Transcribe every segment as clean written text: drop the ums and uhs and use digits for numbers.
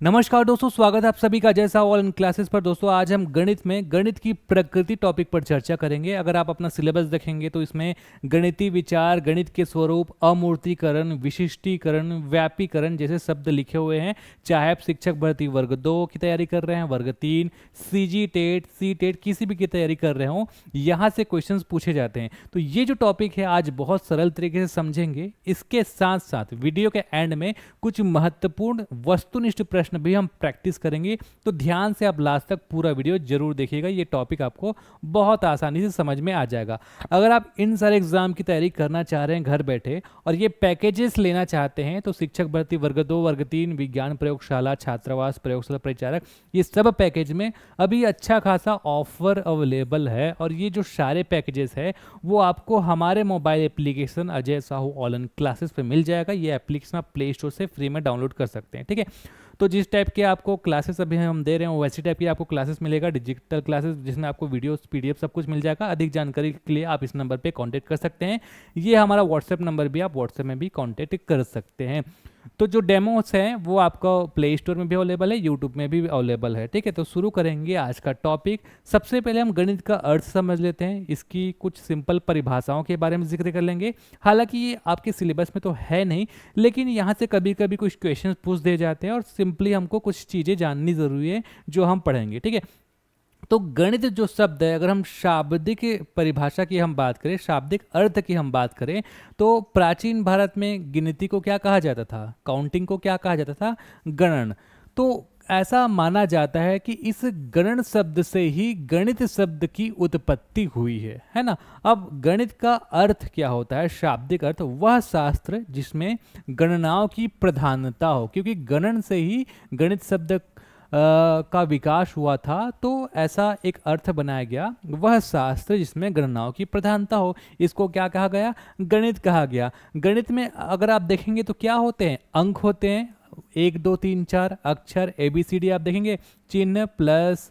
नमस्कार दोस्तों, स्वागत है आप सभी का जैसा ऑल इन क्लासेस पर। दोस्तों आज हम गणित की प्रकृति टॉपिक पर चर्चा करेंगे। अगर आप अपना सिलेबस देखेंगे तो इसमें गणितीय विचार, गणित के स्वरूप, अमूर्तीकरण, विशिष्टीकरण, व्यापीकरण जैसे शब्द लिखे हुए हैं। चाहे आप शिक्षक भर्ती वर्ग 2 की तैयारी कर रहे हैं, वर्ग 3, सीजी टेट, सी टेट, किसी भी की तैयारी कर रहे हो, यहाँ से क्वेश्चंस पूछे जाते हैं। तो ये जो टॉपिक है आज बहुत सरल तरीके से समझेंगे। इसके साथ साथ वीडियो के एंड में कुछ महत्वपूर्ण वस्तुनिष्ठ प्रश्न भी हम प्रैक्टिस करेंगे। तो ध्यान से आप लास्ट तक पूरा वीडियो जरूर देखिएगा, ये टॉपिक आपको बहुत आसानी से समझ में आ जाएगा। अगर आप इन सारे एग्जाम की तैयारी करना चाह रहे हैं घर बैठे और ये पैकेजेस लेना चाहते हैं तो शिक्षक भर्ती वर्ग 2, वर्ग 3, विज्ञान प्रयोगशाला, छात्रावास, प्रयोगशाला परिचारक, ये सब पैकेज में अभी अच्छा खासा ऑफर अवेलेबल है। और ये जो सारे पैकेजेस है वो आपको हमारे mobile application Ajay Sahu all in classes पे मिल जाएगा। ये एप्लीकेशन आप प्ले स्टोर से फ्री में डाउनलोड कर सकते हैं, ठीक है। तो जिस टाइप के आपको क्लासेस अभी हम दे रहे हैं वैसी टाइप की आपको क्लासेस मिलेगा, डिजिटल क्लासेस जिसमें आपको वीडियोस, पीडीएफ सब कुछ मिल जाएगा। अधिक जानकारी के लिए आप इस नंबर पे कांटेक्ट कर सकते हैं। ये हमारा व्हाट्सएप नंबर भी, आप व्हाट्सएप में भी कांटेक्ट कर सकते हैं। तो जो डेमोस हैं वो आपका प्ले स्टोर में भी अवेलेबल है, यूट्यूब में भी अवेलेबल है, ठीक है। तो शुरू करेंगे आज का टॉपिक। सबसे पहले हम गणित का अर्थ समझ लेते हैं, इसकी कुछ सिंपल परिभाषाओं के बारे में जिक्र कर लेंगे। हालांकि ये आपके सिलेबस में तो है नहीं, लेकिन यहाँ से कभी कभी कुछ क्वेश्चन पूछ दिए जाते हैं और सिंपली हमको कुछ चीज़ें जाननी ज़रूरी है जो हम पढ़ेंगे, ठीक है। तो गणित जो शब्द है, अगर हम शाब्दिक परिभाषा की हम बात करें, शाब्दिक अर्थ की हम बात करें, तो प्राचीन भारत में गिनती को क्या कहा जाता था, काउंटिंग को क्या कहा जाता था, गणन। तो ऐसा माना जाता है कि इस गणन शब्द से ही गणित शब्द की उत्पत्ति हुई है ना। अब गणित का अर्थ क्या होता है, शाब्दिक अर्थ, वह शास्त्र जिसमें गणनाओं की प्रधानता हो, क्योंकि गणन से ही गणित शब्द का विकास हुआ था। तो ऐसा एक अर्थ बनाया गया, वह शास्त्र जिसमें गणनाओं की प्रधानता हो, इसको क्या कहा गया, गणित कहा गया। गणित में अगर आप देखेंगे तो क्या होते हैं, अंक होते हैं, 1 2 3 4, अक्षर ABCD आप देखेंगे, चिन्ह, प्लस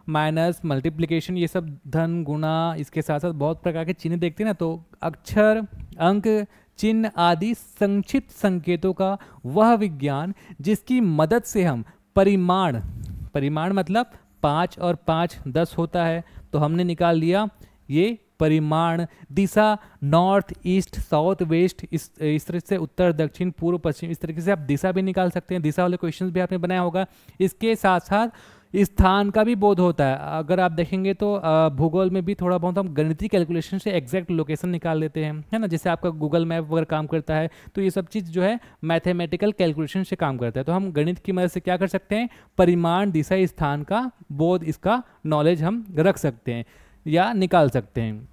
माइनस, मल्टीप्लिकेशन, ये सब धन, गुणा, इसके साथ साथ बहुत प्रकार के चिन्ह देखते हैं ना। तो अक्षर, अंक, चिन्ह आदि संक्षिप्त संकेतों का वह विज्ञान जिसकी मदद से हम परिमाण मतलब 5 और 5 10 होता है, तो हमने निकाल लिया ये परिमाण। दिशा, नॉर्थ, ईस्ट, साउथ, वेस्ट, इस तरह से उत्तर, दक्षिण, पूर्व, पश्चिम, इस तरीके से आप दिशा भी निकाल सकते हैं। दिशा वाले क्वेश्चंस भी आपने बनाया होगा। इसके साथ साथ स्थान का भी बोध होता है। अगर आप देखेंगे तो भूगोल में भी थोड़ा बहुत हम गणितीय कैलकुलेशन से एग्जैक्ट लोकेशन निकाल लेते हैं, है ना। जैसे आपका गूगल मैप वगैरह काम करता है, तो ये सब चीज़ जो है मैथमेटिकल कैलकुलेशन से काम करता है। तो हम गणित की मदद से क्या कर सकते हैं, परिमाण, दिशा, स्थान का बोध, इसका नॉलेज हम रख सकते हैं या निकाल सकते हैं।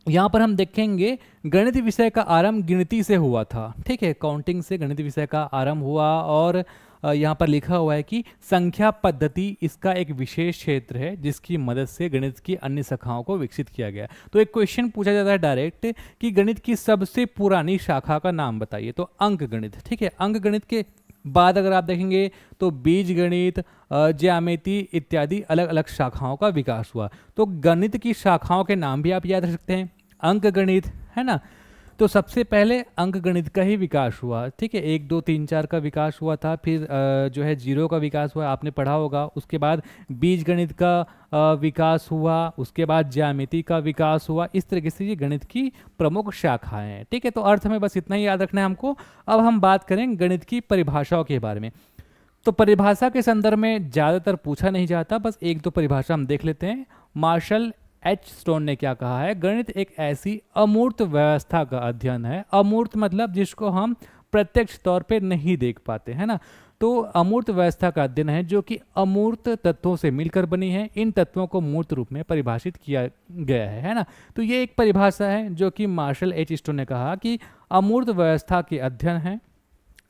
यहाँ पर हम देखेंगे गणित विषय का आरंभ गिनती से हुआ था, ठीक है। काउंटिंग से गणित विषय का आरंभ हुआ। और यहाँ पर लिखा हुआ है कि संख्या पद्धति इसका एक विशेष क्षेत्र है जिसकी मदद से गणित की अन्य शाखाओं को विकसित किया गया। तो एक क्वेश्चन पूछा जाता है डायरेक्ट कि गणित की सबसे पुरानी शाखा का नाम बताइए, तो अंक गणित, ठीक है। अंक गणित के बाद अगर आप देखेंगे तो बीज गणित, ज्यामिति इत्यादि अलग अलग शाखाओं का विकास हुआ। तो गणित की शाखाओं के नाम भी आप याद रख सकते हैं, अंक गणित, है ना। तो सबसे पहले अंक गणित का ही विकास हुआ, ठीक है। 1 2 3 4 का विकास हुआ था, फिर जो है 0 का विकास हुआ, आपने पढ़ा होगा। उसके बाद बीज गणित का विकास हुआ, उसके बाद ज्यामिति का विकास हुआ। इस तरीके से ये गणित की प्रमुख शाखाएं हैं, ठीक है। तो अर्थ में बस इतना ही याद रखना है हमको। अब हम बात करें गणित की परिभाषाओं के बारे में। तो परिभाषा के संदर्भ में ज़्यादातर पूछा नहीं जाता, बस 1 2 परिभाषा हम देख लेते हैं। मार्शल H स्टोन ने क्या कहा है, गणित एक ऐसी अमूर्त व्यवस्था का अध्ययन है। अमूर्त मतलब जिसको हम प्रत्यक्ष तौर पे नहीं देख पाते, है ना। तो अमूर्त व्यवस्था का अध्ययन है जो कि अमूर्त तत्वों से मिलकर बनी है। इन तत्वों को मूर्त रूप में परिभाषित किया गया है ना। तो ये एक परिभाषा है जो कि मार्शल H स्टोन ने कहा कि अमूर्त व्यवस्था के अध्ययन है,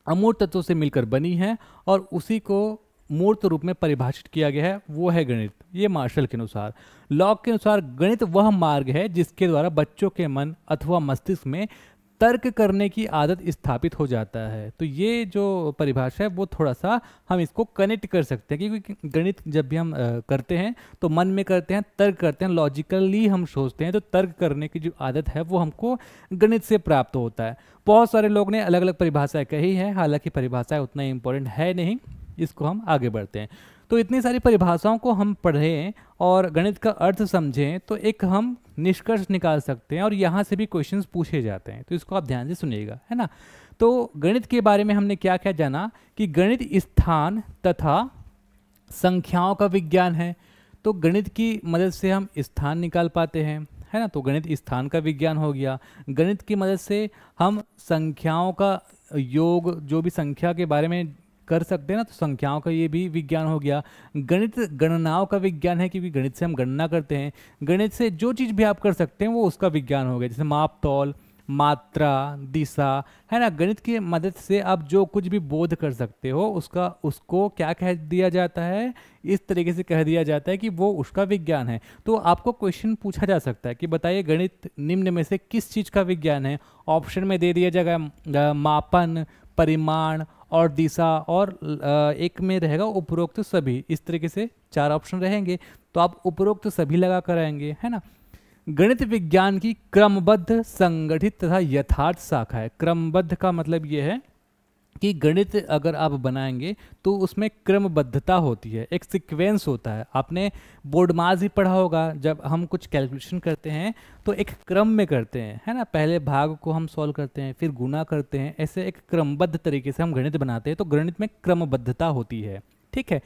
अमूर्त तत्वों से मिलकर बनी है और उसी को मूर्त रूप में परिभाषित किया गया है, वो है गणित। ये मार्शल के अनुसार। लॉक के अनुसार गणित वह मार्ग है जिसके द्वारा बच्चों के मन अथवा मस्तिष्क में तर्क करने की आदत स्थापित हो जाता है। तो ये जो परिभाषा है वो थोड़ा सा हम इसको कनेक्ट कर सकते हैं, क्योंकि गणित जब भी हम करते हैं तो मन में करते हैं, तर्क करते हैं, लॉजिकली हम सोचते हैं। तो तर्क करने की जो आदत है वो हमको गणित से प्राप्त होता है। बहुत सारे लोग ने अलग अलग परिभाषाएं कही है, हालांकि परिभाषाएं उतना इंपॉर्टेंट है नहीं। इसको हम आगे बढ़ते हैं। तो इतनी सारी परिभाषाओं को हम पढ़ें और गणित का अर्थ समझें तो एक हम निष्कर्ष निकाल सकते हैं और यहाँ से भी क्वेश्चंस पूछे जाते हैं, तो इसको आप ध्यान से सुनिएगा, है ना। तो गणित के बारे में हमने क्या क्या जाना कि गणित स्थान तथा संख्याओं का विज्ञान है। तो गणित की मदद से हम स्थान निकाल पाते हैं, है ना, तो गणित स्थान का विज्ञान हो गया। गणित की मदद से हम संख्याओं का योग, जो भी संख्या के बारे में कर सकते हैं ना, तो संख्याओं का ये भी विज्ञान हो गया। गणित गणनाओं का विज्ञान है, क्योंकि गणित से हम गणना करते हैं। गणित से जो चीज़ भी आप कर सकते हैं वो उसका विज्ञान हो गया, जैसे माप तौल, मात्रा, दिशा, है ना। गणित की मदद से आप जो कुछ भी बोध कर सकते हो उसको क्या कह दिया जाता है, इस तरीके से कह दिया जाता है कि वो उसका विज्ञान है। तो आपको क्वेश्चन पूछा जा सकता है कि बताइए गणित निम्न में से किस चीज़ का विज्ञान है। ऑप्शन में दे दिया जाएगा मापन, परिमाण और दिशा, और एक में रहेगा उपरोक्त सभी। इस तरीके से 4 ऑप्शन रहेंगे, तो आप उपरोक्त सभी लगा कर आएंगे, है ना। गणित विज्ञान की क्रमबद्ध, संगठित तथा यथार्थ शाखा है। क्रमबद्ध का मतलब ये है कि गणित अगर आप बनाएंगे तो उसमें क्रमबद्धता होती है, एक सीक्वेंस होता है। आपने बोर्ड मास ही पढ़ा होगा, जब हम कुछ कैलकुलेशन करते हैं तो एक क्रम में करते हैं, है ना। पहले भाग को हम सॉल्व करते हैं, फिर गुना करते हैं, ऐसे एक क्रमबद्ध तरीके से हम गणित बनाते हैं। तो गणित में क्रमबद्धता होती है, ठीक है।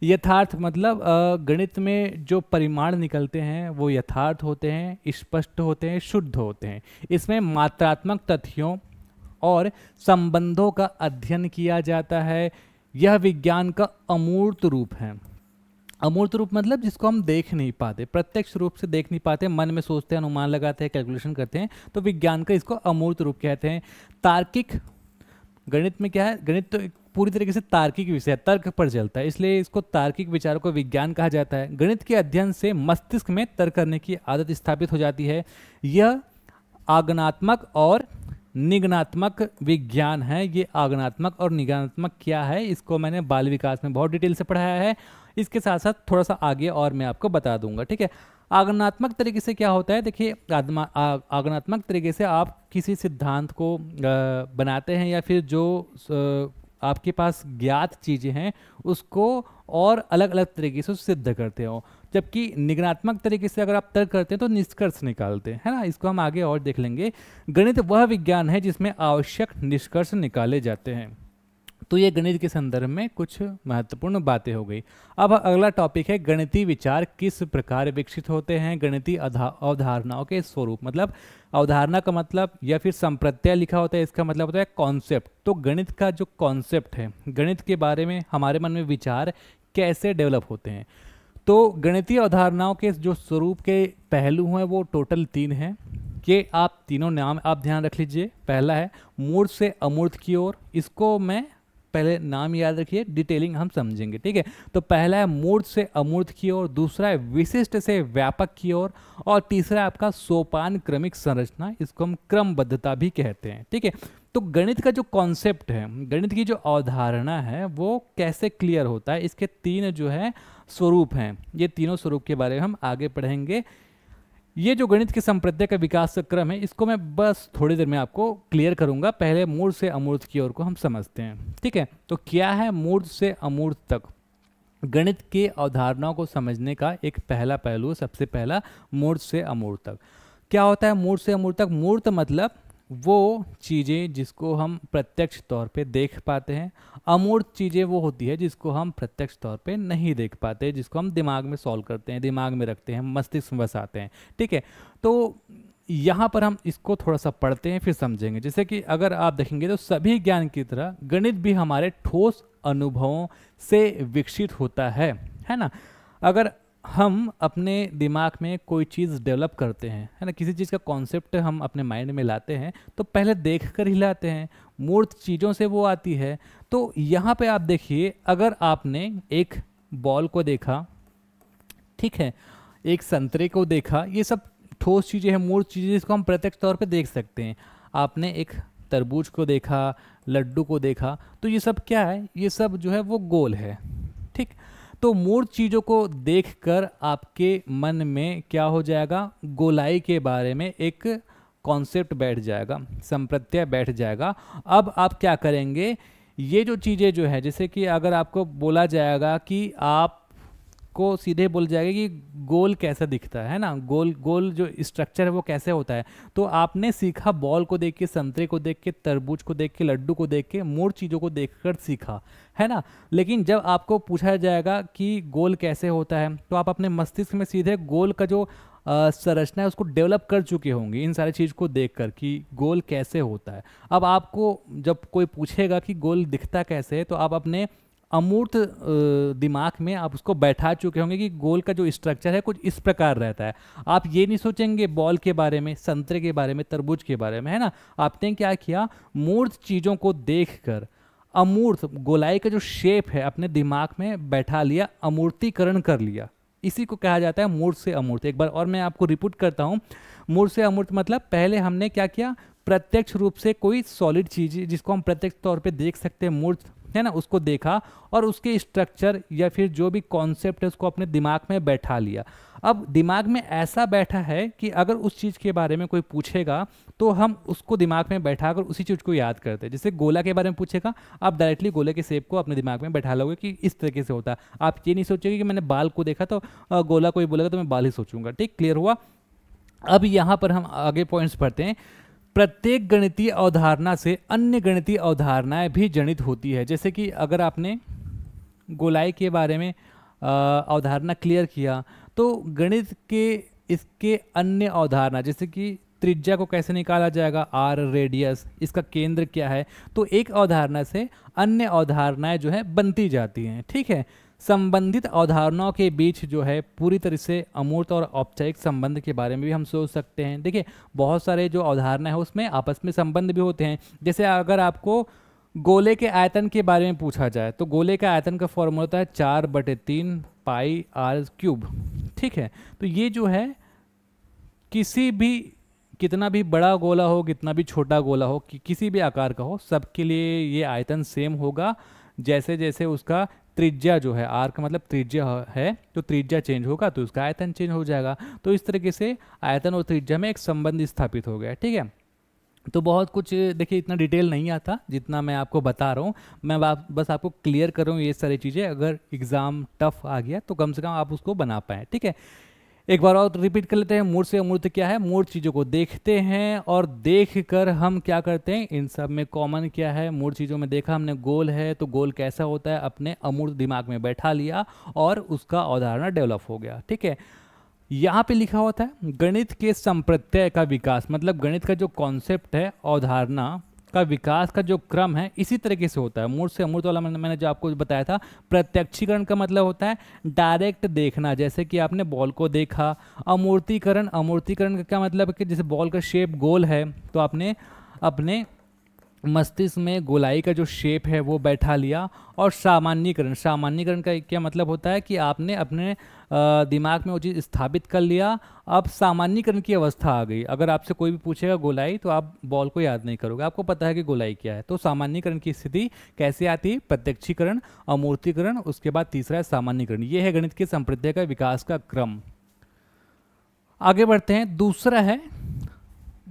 यथार्थ मतलब गणित में जो परिमाण निकलते हैं वो यथार्थ होते हैं, स्पष्ट होते हैं, शुद्ध होते हैं। इसमें मात्रात्मक तथ्यों और संबंधों का अध्ययन किया जाता है। यह विज्ञान का अमूर्त रूप है। अमूर्त रूप मतलब जिसको हम देख नहीं पाते, प्रत्यक्ष रूप से देख नहीं पाते, मन में सोचते हैं, अनुमान लगाते हैं, कैलकुलेशन करते हैं, तो विज्ञान का इसको अमूर्त रूप कहते हैं। तार्किक, गणित में क्या है, गणित तो एक पूरी तरीके से तार्किक विषय है, तर्क पर चलता है, इसलिए इसको तार्किक विचारों को विज्ञान कहा जाता है। गणित के अध्ययन से मस्तिष्क में तर्क करने की आदत स्थापित हो जाती है। यह आगमनात्मक और निगमनात्मक विज्ञान है। ये आगमनात्मक और निगमनात्मक क्या है, इसको मैंने बाल विकास में बहुत डिटेल से पढ़ाया है। इसके साथ साथ थोड़ा सा आगे और मैं आपको बता दूंगा, ठीक है। आगमनात्मक तरीके से क्या होता है, देखिए आगमनात्मक तरीके से आप किसी सिद्धांत को बनाते हैं, या फिर जो आपके पास ज्ञात चीज़ें हैं उसको और अलग अलग तरीके से सिद्ध करते हो। जबकि निगमनात्मक तरीके से अगर आप तर्क करते हैं तो निष्कर्ष निकालते हैं, है ना। इसको हम आगे और देख लेंगे। गणित वह विज्ञान है जिसमें आवश्यक निष्कर्ष निकाले जाते हैं। तो ये गणित के संदर्भ में कुछ महत्वपूर्ण बातें हो गई। अब अगला टॉपिक है गणितीय विचार किस प्रकार विकसित होते हैं। गणितीय अवधारणाओं के स्वरूप, मतलब अवधारणा का मतलब या फिर संप्रत्यय लिखा होता है, इसका मतलब होता है कॉन्सेप्ट। तो गणित का जो कॉन्सेप्ट है, गणित के बारे में हमारे मन में विचार कैसे डेवलप होते हैं। तो गणितीय अवधारणाओं के जो स्वरूप के पहलू हैं वो टोटल 3 हैं। कि आप तीनों नाम आप ध्यान रख लीजिए। पहला है मूर्त से अमूर्त की ओर, इसको मैं पहले नाम याद रखिए, डिटेलिंग हम समझेंगे, ठीक है। तो पहला है मूर्त से अमूर्त की ओर, दूसरा है विशिष्ट से व्यापक की ओर, और तीसरा है आपका सोपान क्रमिक संरचना, इसको हम क्रमबद्धता भी कहते हैं, ठीक है। तो गणित का जो कॉन्सेप्ट है, गणित की जो अवधारणा है वो कैसे क्लियर होता है, इसके 3 जो है स्वरूप हैं। ये तीनों स्वरूप के बारे में हम आगे पढ़ेंगे। ये जो गणित के संप्रदाय का विकास क्रम है इसको मैं बस थोड़ी देर में आपको क्लियर करूंगा। पहले मूर्त से अमूर्त की ओर को हम समझते हैं, ठीक है। तो क्या है मूर्त से अमूर्त तक? गणित के अवधारणाओं को समझने का एक पहला पहलू, सबसे पहला मूर्त से अमूर्त तक। क्या होता है मूर्त से अमूर्त तक? मूर्त मतलब वो चीज़ें जिसको हम प्रत्यक्ष तौर पे देख पाते हैं। अमूर्त चीज़ें वो होती है जिसको हम प्रत्यक्ष तौर पे नहीं देख पाते, जिसको हम दिमाग में सॉल्व करते हैं, दिमाग में रखते हैं, मस्तिष्क में बसाते हैं, ठीक है। तो यहाँ पर हम इसको थोड़ा सा पढ़ते हैं फिर समझेंगे। जैसे कि अगर आप देखेंगे तो सभी ज्ञान की तरह गणित भी हमारे ठोस अनुभवों से विकसित होता है ना। अगर हम अपने दिमाग में कोई चीज़ डेवलप करते हैं, है ना, किसी चीज़ का कॉन्सेप्ट हम अपने माइंड में लाते हैं तो पहले देख कर ही लाते हैं, मूर्त चीज़ों से वो आती है। तो यहाँ पे आप देखिए, अगर आपने एक बॉल को देखा, ठीक है, एक संतरे को देखा, ये सब ठोस चीज़ें हैं, मूर्त चीज़ें जिसको हम प्रत्यक्ष तौर पे देख सकते हैं। आपने एक तरबूज को देखा, लड्डू को देखा, तो ये सब क्या है? ये सब जो है वो गोल है, ठीक। तो मूर्त चीज़ों को देखकर आपके मन में क्या हो जाएगा? गोलाई के बारे में एक कॉन्सेप्ट बैठ जाएगा, संप्रत्यय बैठ जाएगा। अब आप क्या करेंगे? ये जो चीज़ें जो है, जैसे कि अगर आपको बोला जाएगा कि आप को सीधे बोल जाएगा कि गोल कैसा दिखता है ना, गोल गोल जो स्ट्रक्चर है वो कैसे होता है, तो आपने सीखा बॉल को देख के, संतरे को देख के, तरबूज को देख के, लड्डू को देख के, मूड चीज़ों को देखकर सीखा है ना। लेकिन जब आपको पूछा जाएगा कि गोल कैसे होता है, तो आप अपने मस्तिष्क में सीधे गोल का जो संरचना है उसको डेवलप कर चुके होंगे इन सारी चीज़ को देखकर कि गोल कैसे होता है। अब आपको जब कोई पूछेगा कि गोल दिखता कैसे है, तो आप अपने अमूर्त दिमाग में आप उसको बैठा चुके होंगे कि गोल का जो स्ट्रक्चर है कुछ इस प्रकार रहता है। आप ये नहीं सोचेंगे बॉल के बारे में, संतरे के बारे में, तरबूज के बारे में, है ना। आपने क्या किया, मूर्त चीज़ों को देखकर अमूर्त गोलाई का जो शेप है अपने दिमाग में बैठा लिया, अमूर्तीकरण कर लिया। इसी को कहा जाता है मूर्त से अमूर्त। एक बार और मैं आपको रिपीट करता हूँ, मूर्त से अमूर्त मतलब पहले हमने क्या किया, प्रत्यक्ष रूप से कोई सॉलिड चीज़ जिसको हम प्रत्यक्ष तौर पे देख सकते हैं, मूर्त है ना, उसको देखा और उसके स्ट्रक्चर या फिर जो भी कॉन्सेप्ट है उसको अपने दिमाग में बैठा लिया। अब दिमाग में ऐसा बैठा है कि अगर उस चीज़ के बारे में कोई पूछेगा तो हम उसको दिमाग में बैठा कर उसी चीज़ को याद करते हैं। जैसे गोला के बारे में पूछेगा, आप डायरेक्टली गोले के शेप को अपने दिमाग में बैठा लोगे कि इस तरीके से होता है। आप ये नहीं सोचेंगे कि मैंने बाल को देखा तो गोला कोई बोलेगा तो मैं बाल ही सोचूंगा। ठीक, क्लियर हुआ। अब यहाँ पर हम आगे पॉइंट्स पढ़ते हैं। प्रत्येक गणितीय अवधारणा से अन्य गणितीय अवधारणाएं भी जनित होती है। जैसे कि अगर आपने गोलाई के बारे में अवधारणा क्लियर किया, तो गणित के इसके अन्य अवधारणा, जैसे कि त्रिज्या को कैसे निकाला जाएगा, आर, रेडियस, इसका केंद्र क्या है, तो एक अवधारणा से अन्य अवधारणाएं जो है बनती जाती हैं। ठीक है, संबंधित अवधारणाओं के बीच जो है पूरी तरह से अमूर्त और औपचारिक संबंध के बारे में भी हम सोच सकते हैं। देखिए, बहुत सारे जो अवधारणा है उसमें आपस में संबंध भी होते हैं। जैसे अगर आपको गोले के आयतन के बारे में पूछा जाए, तो गोले का आयतन का फॉर्मूला होता है 4/3 पाई आर क्यूब। ठीक है, तो ये जो है किसी भी, कितना भी बड़ा गोला हो, कितना भी छोटा गोला हो, किसी भी आकार का हो, सबके लिए ये आयतन सेम होगा। जैसे जैसे उसका त्रिज्या जो है, आर का मतलब त्रिज्या है, तो त्रिज्या चेंज होगा तो उसका आयतन चेंज हो जाएगा। तो इस तरीके से आयतन और त्रिज्या में एक संबंध स्थापित हो गया। ठीक है, तो बहुत कुछ देखिए, इतना डिटेल नहीं आता जितना मैं आपको बता रहा हूँ। मैं बस आपको क्लियर कर रहा हूँ ये सारी चीज़ें। अगर एग्ज़ाम टफ आ गया तो कम से कम आप उसको बना पाएँ। ठीक है, एक बार और रिपीट कर लेते हैं। मूर्त से अमूर्त क्या है, मूर्त चीज़ों को देखते हैं और देख कर हम क्या करते हैं, इन सब में कॉमन क्या है, मूर्त चीज़ों में देखा हमने गोल है तो गोल कैसा होता है अपने अमूर्त दिमाग में बैठा लिया और उसका अवधारणा डेवलप हो गया। ठीक है, यहाँ पे लिखा होता है गणित के संप्रत्यय का विकास, मतलब गणित का जो कॉन्सेप्ट है, अवधारणा का विकास का जो क्रम है इसी तरीके से होता है। मूर्त से अमूर्त वाला मैंने जो आपको बताया था, प्रत्यक्षीकरण का मतलब होता है डायरेक्ट देखना, जैसे कि आपने बॉल को देखा। अमूर्तीकरण, अमूर्तीकरण का क्या मतलब है कि जैसे बॉल का शेप गोल है तो आपने अपने मस्तिष्क में गोलाई का जो शेप है वो बैठा लिया। और सामान्यीकरण, सामान्यीकरण का क्या मतलब होता है कि आपने अपने दिमाग में वो चीज़ स्थापित कर लिया। अब सामान्यीकरण की अवस्था आ गई। अगर आपसे कोई भी पूछेगा गोलाई, तो आप बॉल को याद नहीं करोगे, आपको पता है कि गोलाई क्या है। तो सामान्यीकरण की स्थिति कैसे आती है, प्रत्यक्षीकरण, अमूर्तीकरण, उसके बाद तीसरा है सामान्यीकरण। ये है गणित के संप्रत्यय का विकास का क्रम। आगे बढ़ते हैं, दूसरा है,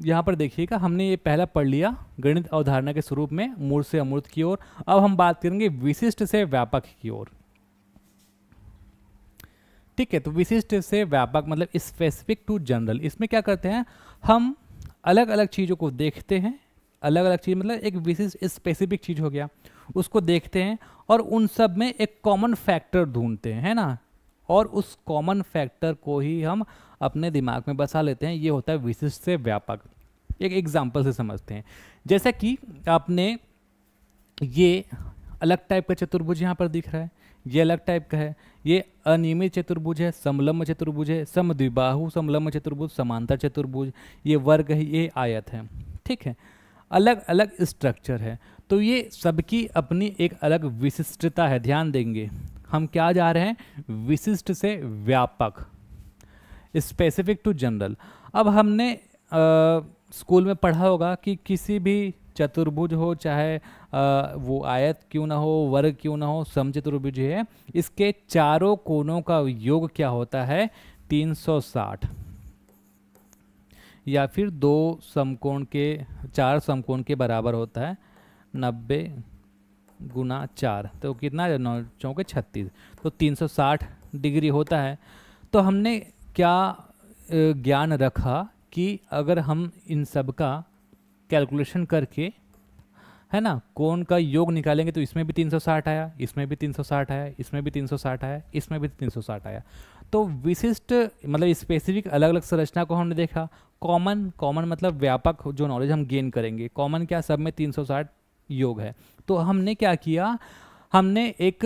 यहाँ पर देखिएगा हमने ये पहला पढ़ लिया गणित अवधारणा के स्वरूप में मूर्त से अमूर्त की ओर। अब हम बात करेंगे विशिष्ट से व्यापक की ओर। ठीक है, तो विशिष्ट से व्यापक मतलब स्पेसिफिक टू जनरल। इसमें क्या करते हैं, हम अलग अलग चीज़ों को देखते हैं। अलग अलग चीज़ मतलब एक विशिष्ट स्पेसिफिक चीज़ हो गया, उसको देखते हैं और उन सब में एक कॉमन फैक्टर ढूंढते हैं, है ना, और उस कॉमन फैक्टर को ही हम अपने दिमाग में बसा लेते हैं। ये होता है विशिष्ट से व्यापक। एक एग्जाम्पल से समझते हैं। जैसा कि आपने ये अलग टाइप का चतुर्भुज यहाँ पर दिख रहा है, ये अलग टाइप का है, ये अनियमित चतुर्भुज है, समलंब चतुर्भुज है, समद्विबाहु समलंब चतुर्भुज, समांतर चतुर्भुज, ये वर्ग है, ये आयत है। ठीक है, अलग अलग स्ट्रक्चर है, तो ये सबकी अपनी एक अलग विशिष्टता है। ध्यान देंगे, हम क्या जा रहे हैं, विशिष्ट से व्यापक, स्पेसिफिक टू जनरल। अब हमने स्कूल में पढ़ा होगा कि किसी भी चतुर्भुज हो, चाहे वो आयत क्यों ना हो, वर्ग क्यों ना हो, समचतुर्भुज है, इसके चारों कोनों का योग क्या होता है, 360, या फिर चार समकोण के बराबर होता है, 90, गुना 4, तो कितना 9 चौके 36, तो 360 डिग्री होता है। तो हमने क्या ज्ञान रखा कि अगर हम इन सब का कैलकुलेशन करके, है ना, कोण का योग निकालेंगे तो इसमें भी 360 आया, इसमें भी 360 आया, इसमें भी 360 आया, इसमें भी 360 आया। तो विशिष्ट मतलब स्पेसिफिक अलग अलग संरचना को हमने देखा। कॉमन, कॉमन मतलब व्यापक जो नॉलेज हम गेन करेंगे, कॉमन क्या, सब में 360 योग है। तो हमने क्या किया, हमने एक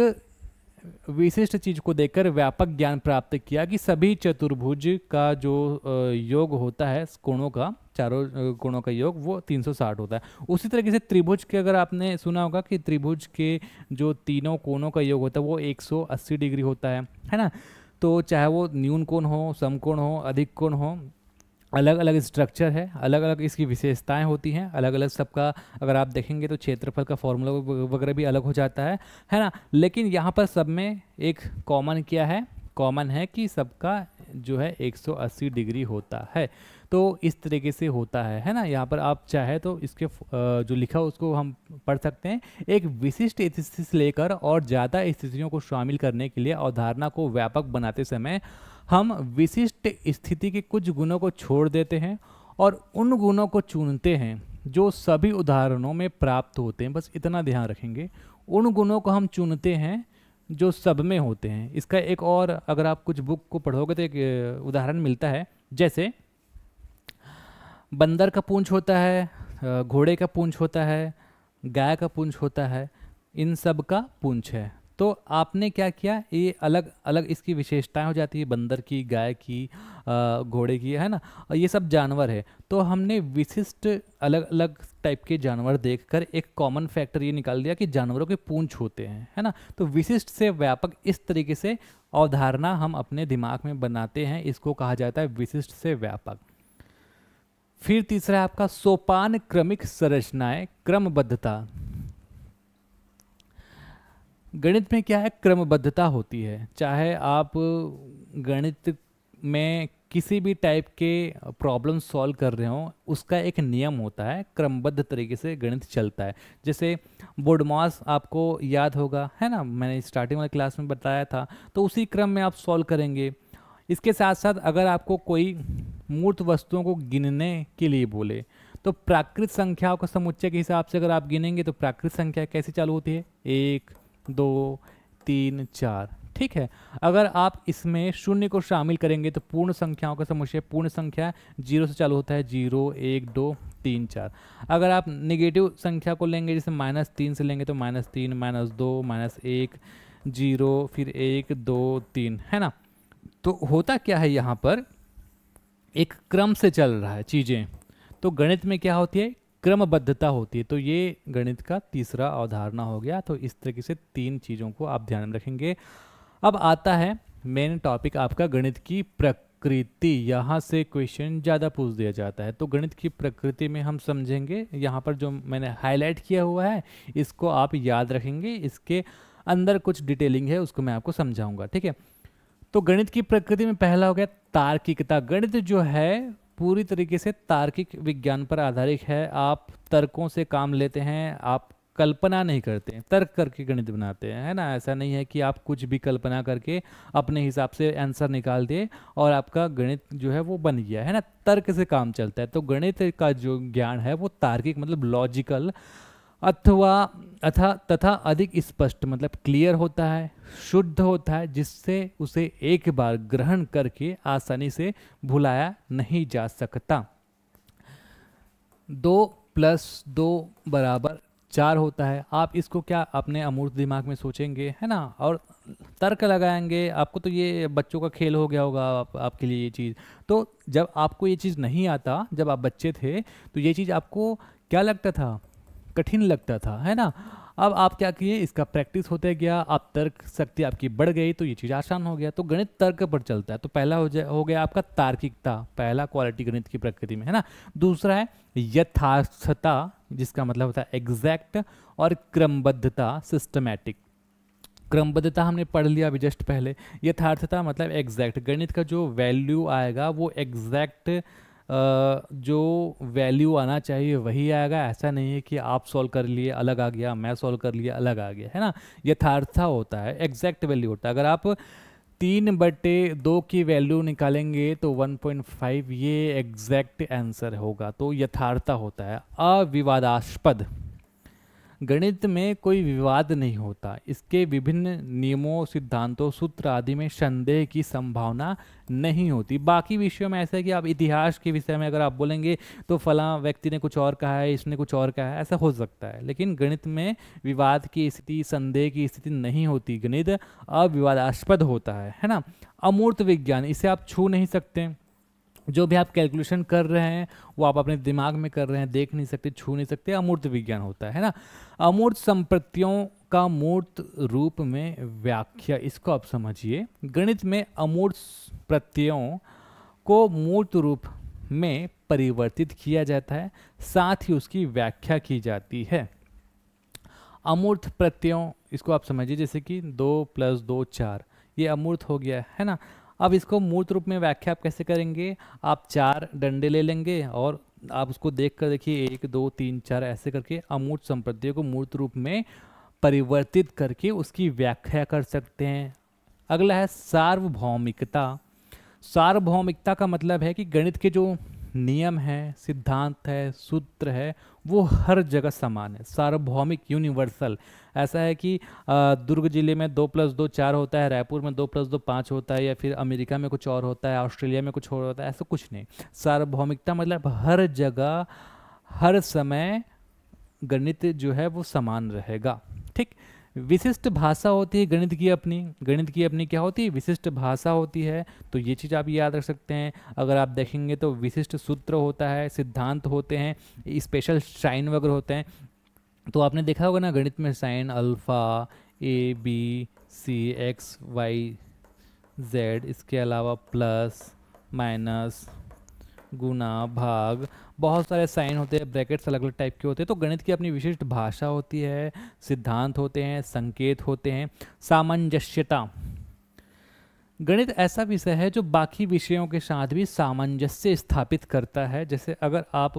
विशिष्ट चीज को देखकर व्यापक ज्ञान प्राप्त किया कि सभी चतुर्भुज का जो योग होता है कोणों का, चारों कोणों का योग वो 360 होता है। उसी तरीके से त्रिभुज के, अगर आपने सुना होगा कि त्रिभुज के जो तीनों कोणों का योग होता है वो 180 डिग्री होता है ना। तो चाहे वो न्यून कोण हो, समकोण हो, अधिक कोण हो, अलग अलग स्ट्रक्चर है, अलग अलग इसकी विशेषताएं होती हैं, अलग अलग सबका अगर आप देखेंगे तो क्षेत्रफल का फॉर्मूला वगैरह भी अलग हो जाता है ना। लेकिन यहाँ पर सब में एक कॉमन क्या है, कॉमन है कि सबका जो है 180 डिग्री होता है। तो इस तरीके से होता है ना। यहाँ पर आप चाहे तो इसके जो लिखा उसको हम पढ़ सकते हैं। एक विशिष्ट स्थिति से लेकर और ज़्यादा स्थितियों को शामिल करने के लिए अवधारणा को व्यापक बनाते समय हम विशिष्ट स्थिति के कुछ गुणों को छोड़ देते हैं और उन गुणों को चुनते हैं जो सभी उदाहरणों में प्राप्त होते हैं। बस इतना ध्यान रखेंगे, उन गुणों को हम चुनते हैं जो सब में होते हैं। इसका एक और, अगर आप कुछ बुक को पढ़ोगे तो एक उदाहरण मिलता है, जैसे बंदर का पूंछ होता है, घोड़े का पूंछ होता है, गाय का पूंछ होता है, इन सब का पूंछ है। तो आपने क्या किया, ये अलग अलग इसकी विशेषताएं हो जाती है, बंदर की, गाय की, घोड़े की, है ना, और ये सब जानवर है। तो हमने विशिष्ट अलग अलग टाइप के जानवर देखकर एक कॉमन फैक्टर ये निकाल दिया कि जानवरों के पूंछ होते हैं, है ना। तो विशिष्ट से व्यापक इस तरीके से अवधारणा हम अपने दिमाग में बनाते हैं, इसको कहा जाता है विशिष्ट से व्यापक। फिर तीसरा है आपका सोपान क्रमिक संरचनाएं, क्रमबद्धता। गणित में क्या है, क्रमबद्धता होती है। चाहे आप गणित में किसी भी टाइप के प्रॉब्लम सॉल्व कर रहे हो, उसका एक नियम होता है, क्रमबद्ध तरीके से गणित चलता है। जैसे बोडमास आपको याद होगा, है ना, मैंने स्टार्टिंग वाली क्लास में बताया था। तो उसी क्रम में आप सॉल्व करेंगे। इसके साथ साथ अगर आपको कोई मूर्त वस्तुओं को गिनने के लिए बोले तो प्राकृत संख्याओं के समुच्चय के हिसाब से अगर आप गिनेंगे तो प्राकृत संख्या कैसे चालू होती है, 1 2 3 4, ठीक है। अगर आप इसमें शून्य को शामिल करेंगे तो पूर्ण संख्याओं का समुच्चय, पूर्ण संख्या 0 से चालू होता है, 0 1 2 3 4। अगर आप नेगेटिव संख्या को लेंगे, जैसे -3 से लेंगे तो -3 -2 -1 0 फिर 1 2 3, है ना। तो होता क्या है, यहाँ पर एक क्रम से चल रहा है चीज़ें। तो गणित में क्या होती है, क्रमबद्धता होती है। तो ये गणित का तीसरा अवधारणा हो गया। तो इस तरीके से 3 चीज़ों को आप ध्यान में रखेंगे। अब आता है मेन टॉपिक आपका, गणित की प्रकृति। यहाँ से क्वेश्चन ज़्यादा पूछ दिया जाता है। तो गणित की प्रकृति में हम समझेंगे, यहाँ पर जो मैंने हाईलाइट किया हुआ है इसको आप याद रखेंगे, इसके अंदर कुछ डिटेलिंग है उसको मैं आपको समझाऊंगा, ठीक है। तो गणित की प्रकृति में पहला हो गया तार्किकता। गणित जो है पूरी तरीके से तार्किक विज्ञान पर आधारित है। आप तर्कों से काम लेते हैं, आप कल्पना नहीं करते हैं, तर्क करके गणित बनाते हैं, है ना। ऐसा नहीं है कि आप कुछ भी कल्पना करके अपने हिसाब से आंसर निकाल दिए और आपका गणित जो है वो बन गया, है ना। तर्क से काम चलता है। तो गणित का जो ज्ञान है वो तार्किक मतलब लॉजिकल तथा अधिक स्पष्ट मतलब क्लियर होता है, शुद्ध होता है, जिससे उसे एक बार ग्रहण करके आसानी से भुलाया नहीं जा सकता। 2 + 2 = 4 होता है। आप इसको क्या अपने अमूर्त दिमाग में सोचेंगे, है ना, और तर्क लगाएंगे। आपको तो ये बच्चों का खेल हो गया होगा आपके लिए ये चीज़। तो जब आपको ये चीज़ नहीं आता, जब आप बच्चे थे तो ये चीज़ आपको क्या लगता था, कठिन लगता था, है ना। अब आप क्या किए, इसका प्रैक्टिस होते गया, आप तर्क शक्ति आपकी बढ़ गई तो ये चीज़ आसान हो गया। तो गणित तर्क पर चलता है। तो पहला हो गया आपका तार्किकता, पहला क्वालिटी गणित की प्रकृति में, है ना। दूसरा है यथार्थता, जिसका मतलब होता है एग्जैक्ट, और क्रमबद्धता सिस्टमैटिक। क्रमबद्धता हमने पढ़ लिया अभी जस्ट पहले। यथार्थता मतलब एग्जैक्ट, गणित का जो वैल्यू आएगा वो एग्जैक्ट जो वैल्यू आना चाहिए वही आएगा। ऐसा नहीं है कि आप सॉल्व कर लिए अलग आ गया, मैं सॉल्व कर लिया अलग आ गया, है ना। यथार्था होता है, एग्जैक्ट वैल्यू होता है। अगर आप 3/2 की वैल्यू निकालेंगे तो 1.5 ये एग्जैक्ट आंसर होगा। तो यथार्था होता है। अविवादास्पद, गणित में कोई विवाद नहीं होता, इसके विभिन्न नियमों, सिद्धांतों, सूत्र आदि में संदेह की संभावना नहीं होती। बाकी विषयों में ऐसा है कि आप इतिहास के विषय में अगर आप बोलेंगे तो फलां व्यक्ति ने कुछ और कहा है, इसने कुछ और कहा है, ऐसा हो सकता है। लेकिन गणित में विवाद की स्थिति, संदेह की स्थिति नहीं होती। गणित अविवादास्पद होता है ना। अमूर्त विज्ञान, इसे आप छू नहीं सकते। जो भी आप कैलकुलेशन कर रहे हैं वो आप अपने दिमाग में कर रहे हैं, देख नहीं सकते, छू नहीं सकते, अमूर्त विज्ञान होता है ना। अमूर्त संप्रत्यों का मूर्त रूप में व्याख्या, इसको आप समझिए। गणित में अमूर्त प्रत्ययों को मूर्त रूप में परिवर्तित किया जाता है, साथ ही उसकी व्याख्या की जाती है। अमूर्त प्रत्ययों, इसको आप समझिए, जैसे कि 2 + 2 4, ये अमूर्त हो गया है ना। अब इसको मूर्त रूप में व्याख्या आप कैसे करेंगे? आप 4 डंडे ले लेंगे और आप उसको देख कर देखिए, 1 2 3 4 ऐसे करके अमूर्त संप्रत्ययों को मूर्त रूप में परिवर्तित करके उसकी व्याख्या कर सकते हैं। अगला है सार्वभौमिकता। सार्वभौमिकता का मतलब है कि गणित के जो नियम है, सिद्धांत है, सूत्र है, वो हर जगह समान है। सार्वभौमिक, यूनिवर्सल। ऐसा है कि दुर्ग जिले में 2 + 2 4 होता है, रायपुर में 2 + 2 5 होता है, या फिर अमेरिका में कुछ और होता है, ऑस्ट्रेलिया में कुछ और होता है, ऐसा कुछ नहीं। सार्वभौमिकता मतलब हर जगह हर समय गणित जो है वो समान रहेगा। ठीक। विशिष्ट भाषा होती है गणित की अपनी। गणित की अपनी क्या होती है? विशिष्ट भाषा होती है। तो ये चीज़ आप याद रख सकते हैं। अगर आप देखेंगे तो विशिष्ट सूत्र होता है, सिद्धांत होते हैं, स्पेशल साइन वगैरह होते हैं। तो आपने देखा होगा ना गणित में sine alpha, A B C X Y Z, इसके अलावा प्लस, माइनस, गुना, भाग, बहुत सारे साइन होते हैं, ब्रैकेट्स अलग अलग टाइप के होते हैं। तो गणित की अपनी विशिष्ट भाषा होती है, सिद्धांत होते हैं, संकेत होते हैं। सामंजस्यता, गणित ऐसा विषय है जो बाकी विषयों के साथ भी सामंजस्य स्थापित करता है। जैसे अगर आप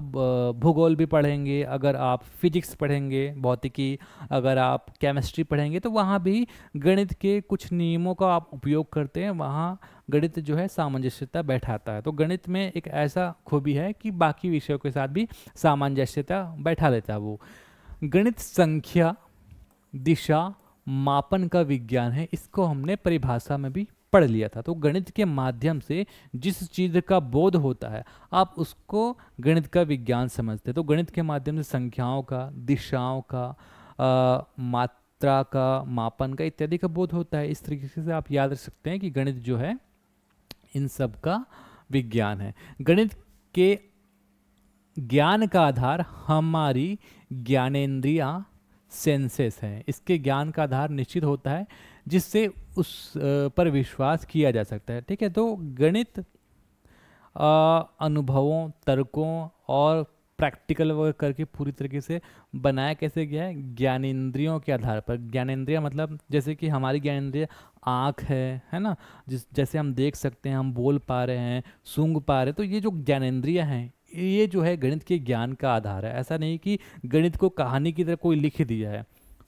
भूगोल भी पढ़ेंगे, अगर आप फिजिक्स पढ़ेंगे, भौतिकी, अगर आप केमिस्ट्री पढ़ेंगे, तो वहाँ भी गणित के कुछ नियमों का आप उपयोग करते हैं, वहाँ गणित जो है सामंजस्यता बैठाता है। तो गणित में एक ऐसा खूबी है कि बाकी विषयों के साथ भी सामंजस्यता बैठा लेता है वो। गणित संख्या, दिशा, मापन का विज्ञान है। इसको हमने परिभाषा में भी पढ़ लिया था। तो गणित के माध्यम से जिस चीज़ का बोध होता है आप उसको गणित का विज्ञान समझते हैं। तो गणित के माध्यम से संख्याओं का, दिशाओं का, मात्रा का, मापन का इत्यादि का बोध होता है। इस तरीके से आप याद रख सकते हैं कि गणित जो है इन सब का विज्ञान है। गणित के ज्ञान का आधार हमारी ज्ञानेंद्रियां, सेंसेस हैं। इसके ज्ञान का आधार निश्चित होता है जिससे उस पर विश्वास किया जा सकता है। ठीक है। तो गणित अनुभवों, तर्कों और प्रैक्टिकल वर्क करके पूरी तरीके से बनाया कैसे गया है? ज्ञानेंद्रियों के आधार पर। ज्ञानेंद्रिय मतलब जैसे कि हमारी ज्ञानेंद्रिय आँख है ना, जैसे हम देख सकते हैं, हम बोल पा रहे हैं, सूंघ पा रहे हैं। तो ये जो ज्ञानेंद्रिय हैं ये जो है गणित के ज्ञान का आधार है। ऐसा नहीं कि गणित को कहानी की तरह कोई लिख दिया है,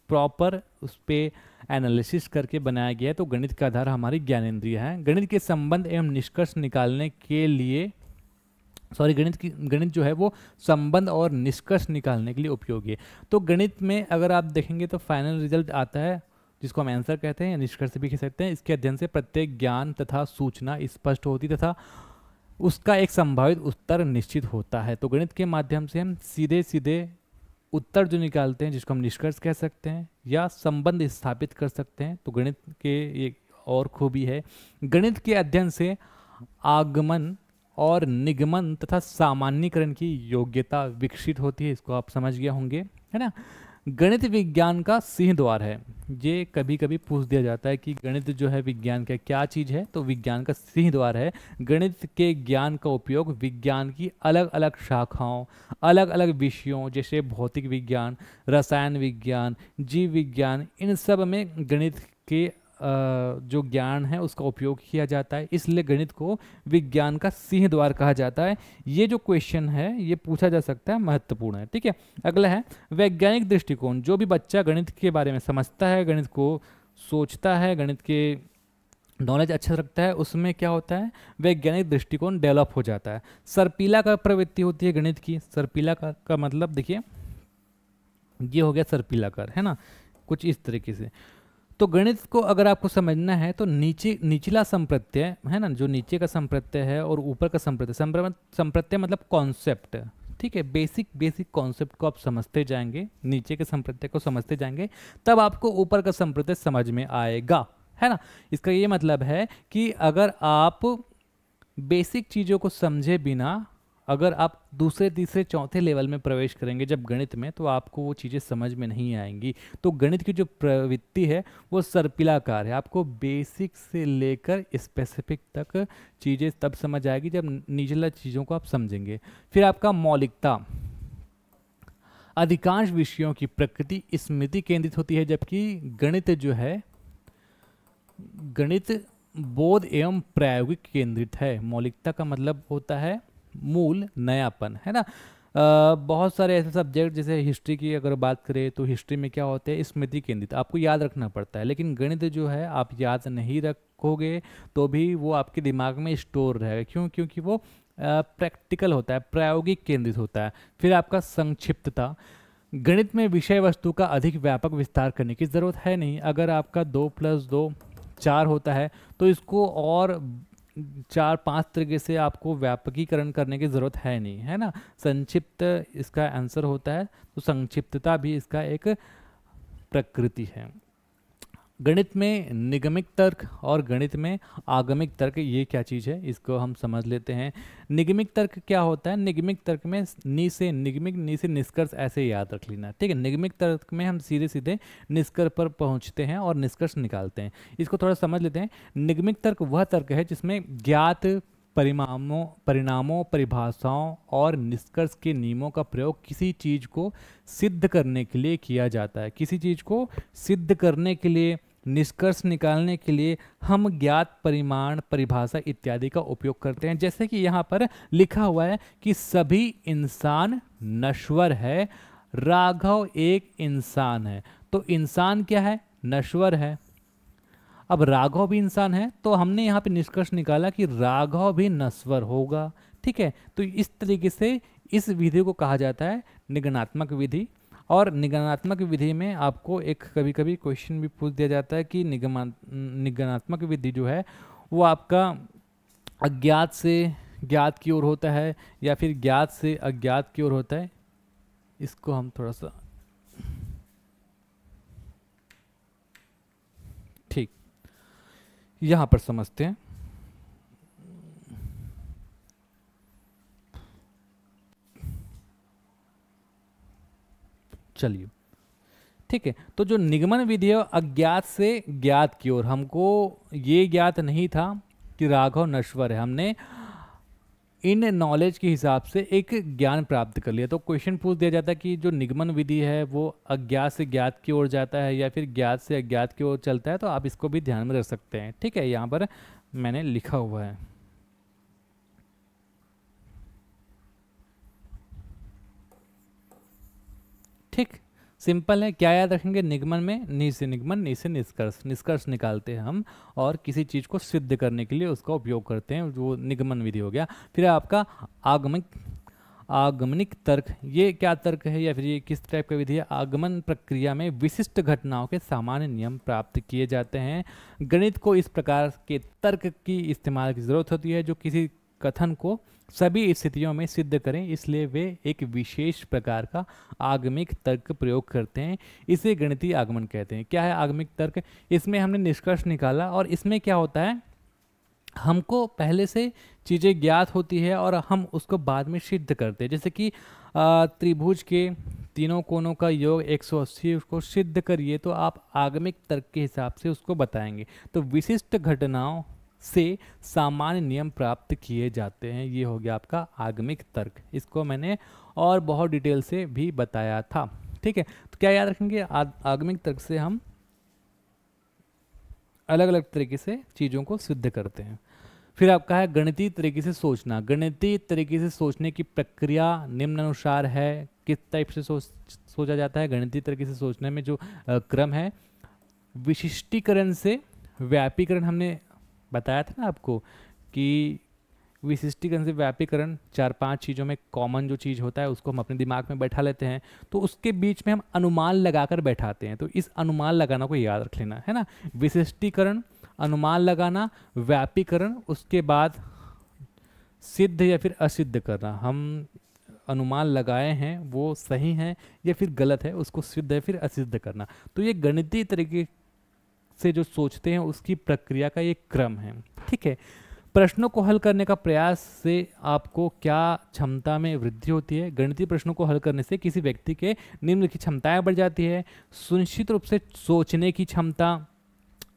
प्रॉपर उस पर एनालिसिस करके बनाया गया है। तो गणित का आधार हमारी ज्ञानेंद्रिय है। गणित के संबंध एवं निष्कर्ष निकालने के लिए गणित जो है वो संबंध और निष्कर्ष निकालने के लिए उपयोगी है। तो गणित में अगर आप देखेंगे तो फाइनल रिजल्ट आता है जिसको हम आंसर कहते हैं या निष्कर्ष भी कह सकते हैं। इसके अध्ययन से प्रत्येक ज्ञान तथा सूचना स्पष्ट होती तथा उसका एक संभावित उत्तर निश्चित होता है। तो गणित के माध्यम से हम सीधे सीधे उत्तर जो निकालते हैं जिसको हम निष्कर्ष कह सकते हैं या संबंध स्थापित कर सकते हैं। तो गणित के एक और खूबी है, गणित के अध्ययन से आगमन और निगमन तथा सामान्यीकरण की योग्यता विकसित होती है। इसको आप समझ गए होंगे, है ना। गणित विज्ञान का सिंह द्वार है। ये कभी कभी पूछ दिया जाता है कि गणित जो है विज्ञान का क्या चीज़ है? तो विज्ञान का सिंह द्वार है। गणित के ज्ञान का उपयोग विज्ञान की अलग अलग शाखाओं, अलग अलग विषयों जैसे भौतिक विज्ञान, रसायन विज्ञान, जीव विज्ञान, इन सब में गणित के जो ज्ञान है उसका उपयोग किया जाता है, इसलिए गणित को विज्ञान का सिंह द्वार कहा जाता है। ये जो क्वेश्चन है ये पूछा जा सकता है, महत्वपूर्ण है। ठीक है, अगला है वैज्ञानिक दृष्टिकोण। जो भी बच्चा गणित के बारे में समझता है, गणित को सोचता है, गणित के नॉलेज अच्छा रखता है, उसमें क्या होता है, वैज्ञानिक दृष्टिकोण डेवलप हो जाता है। सर्पिला का प्रवृत्ति होती है गणित की। सर्पिला का मतलब देखिए, ये हो गया सर्पिलाकार, है ना, कुछ इस तरीके से। तो गणित को अगर आपको समझना है तो निचला संप्रत्यय है ना, जो नीचे का संप्रत्यय है और ऊपर का संप्रत्यय, संप्रत्यय मतलब कॉन्सेप्ट। ठीक है, बेसिक कॉन्सेप्ट को आप समझते जाएंगे, नीचे के संप्रत्यय को समझते जाएंगे, तब आपको ऊपर का संप्रत्यय समझ में आएगा, है ना। इसका ये मतलब है कि अगर आप बेसिक चीज़ों को समझे बिना अगर आप दूसरे तीसरे चौथे लेवल में प्रवेश करेंगे जब गणित में, तो आपको वो चीज़ें समझ में नहीं आएंगी। तो गणित की जो प्रवृत्ति है वो सर्पिलाकार है। आपको बेसिक से लेकर स्पेसिफिक तक चीज़ें तब समझ आएगी जब निचला चीज़ों को आप समझेंगे। फिर आपका मौलिकता। अधिकांश विषयों की प्रकृति स्मृति केंद्रित होती है, जबकि गणित जो है, गणित बोध एवं प्रायोगिक केंद्रित है। मौलिकता का मतलब होता है मूल, नयापन, है ना। बहुत सारे ऐसे सब्जेक्ट, जैसे हिस्ट्री की अगर बात करें तो हिस्ट्री में क्या होते हैं, स्मृति केंद्रित, आपको याद रखना पड़ता है। लेकिन गणित जो है आप याद नहीं रखोगे तो भी वो आपके दिमाग में स्टोर रहेगा। क्यों? क्योंकि वो प्रैक्टिकल होता है, प्रायोगिक केंद्रित होता है। फिर आपका संक्षिप्तता। गणित में विषय वस्तु का अधिक व्यापक विस्तार करने की ज़रूरत है नहीं। अगर आपका 2+2 4 होता है तो इसको और 4-5 तरीके से आपको व्यापकीकरण करने की ज़रूरत है नहीं, है ना। संक्षिप्त इसका आंसर होता है, तो संक्षिप्तता भी इसका एक प्रकृति है। गणित में निगमिक तर्क और गणित में आगमिक तर्क, ये क्या चीज़ है इसको हम समझ लेते हैं। निगमिक तर्क क्या होता है? निगमिक तर्क में नी से निगमिक, नी से निष्कर्ष, ऐसे याद रख लेना, ठीक है। निगमिक तर्क में हम सीधे सीधे निष्कर्ष पर पहुंचते हैं और निष्कर्ष निकालते हैं। इसको थोड़ा समझ लेते हैं। निगमिक तर्क वह तर्क है जिसमें ज्ञात परिणामों, परिभाषाओं और निष्कर्ष के नियमों का प्रयोग किसी चीज को सिद्ध करने के लिए किया जाता है। किसी चीज को सिद्ध करने के लिए, निष्कर्ष निकालने के लिए हम ज्ञात परिमाण, परिभाषा इत्यादि का उपयोग करते हैं। जैसे कि यहाँ पर लिखा हुआ है कि सभी इंसान नश्वर है, राघव एक इंसान है। तो इंसान क्या है? नश्वर है। अब राघव भी इंसान है, तो हमने यहाँ पे निष्कर्ष निकाला कि राघव भी नश्वर होगा, ठीक है। तो इस तरीके से इस विधि को कहा जाता है निगमनात्मक विधि। और निगमनात्मक विधि में आपको एक कभी कभी क्वेश्चन भी पूछ दिया जाता है कि निगमनात्मक विधि जो है वो आपका अज्ञात से ज्ञात की ओर होता है या फिर ज्ञात से अज्ञात की ओर होता है। इसको हम थोड़ा सा ठीक यहाँ पर समझते हैं। चलिए, ठीक है। तो जो निगमन विधि है अज्ञात से ज्ञात की ओर, हमको ये ज्ञात नहीं था कि राघव नश्वर है, हमने इन नॉलेज के हिसाब से एक ज्ञान प्राप्त कर लिया। तो क्वेश्चन पूछ दिया जाता है कि जो निगमन विधि है वो अज्ञात से ज्ञात की ओर जाता है या फिर ज्ञात से अज्ञात की ओर चलता है। तो आप इसको भी ध्यान में रख सकते हैं, ठीक है। यहाँ पर मैंने लिखा हुआ है, ठीक। सिंपल है। क्या याद रखेंगे? निगमन में नी से निगमन, नी से निष्कर्ष, निष्कर्ष निकालते हैं हम और किसी चीज़ को सिद्ध करने के लिए उसका उपयोग करते हैं, जो निगमन विधि हो गया। फिर आपका आगमनिक तर्क। ये क्या तर्क है या फिर ये किस टाइप का विधि है? आगमन प्रक्रिया में विशिष्ट घटनाओं के सामान्य नियम प्राप्त किए जाते हैं। गणित को इस प्रकार के तर्क की इस्तेमाल की जरूरत होती है जो किसी कथन को सभी स्थितियों में सिद्ध करें, इसलिए वे एक विशेष प्रकार का आगमिक तर्क प्रयोग करते हैं। इसे गणितीय आगमन कहते हैं। क्या है आगमिक तर्क? इसमें हमने निष्कर्ष निकाला और इसमें क्या होता है, हमको पहले से चीज़ें ज्ञात होती है और हम उसको बाद में सिद्ध करते हैं। जैसे कि त्रिभुज के तीनों कोणों का योग 180, उसको सिद्ध करिए, तो आप आगमिक तर्क के हिसाब से उसको बताएंगे। तो विशिष्ट घटनाओं से सामान्य नियम प्राप्त किए जाते हैं। ये हो गया आपका आगमिक तर्क। इसको मैंने और बहुत डिटेल से भी बताया था, ठीक है। तो क्या याद रखेंगे? आगमिक तर्क से हम अलग अलग तरीके से चीज़ों को सिद्ध करते हैं। फिर आपका है गणितीय तरीके से सोचना। गणितीय तरीके से सोचने की प्रक्रिया निम्नानुसार है। किस टाइप से सोचा जाता है? गणितीय तरीके से सोचने में जो क्रम है, विशिष्टीकरण से व्यापीकरण। हमने बताया था ना आपको कि विशिष्टीकरण से व्यापीकरण 4-5 चीज़ों में कॉमन जो चीज़ होता है उसको हम अपने दिमाग में बैठा लेते हैं, तो उसके बीच में हम अनुमान लगाकर बैठाते हैं। तो इस अनुमान लगाना को याद रख लेना है ना। विशिष्टीकरण, अनुमान लगाना, व्यापीकरण, उसके बाद सिद्ध या फिर असिद्ध करना। हम अनुमान लगाए हैं वो सही है या फिर गलत है, उसको सिद्ध या फिर असिद्ध करना। तो ये गणितीय तरीके से जो सोचते हैं उसकी प्रक्रिया का एक क्रम है। ठीक है। प्रश्नों को हल करने का प्रयास से आपको क्या क्षमता में वृद्धि होती है? गणितीय प्रश्नों को हल करने से किसी व्यक्ति के निम्नलिखित क्षमताएं बढ़ जाती है। सुनिश्चित रूप से सोचने की क्षमता,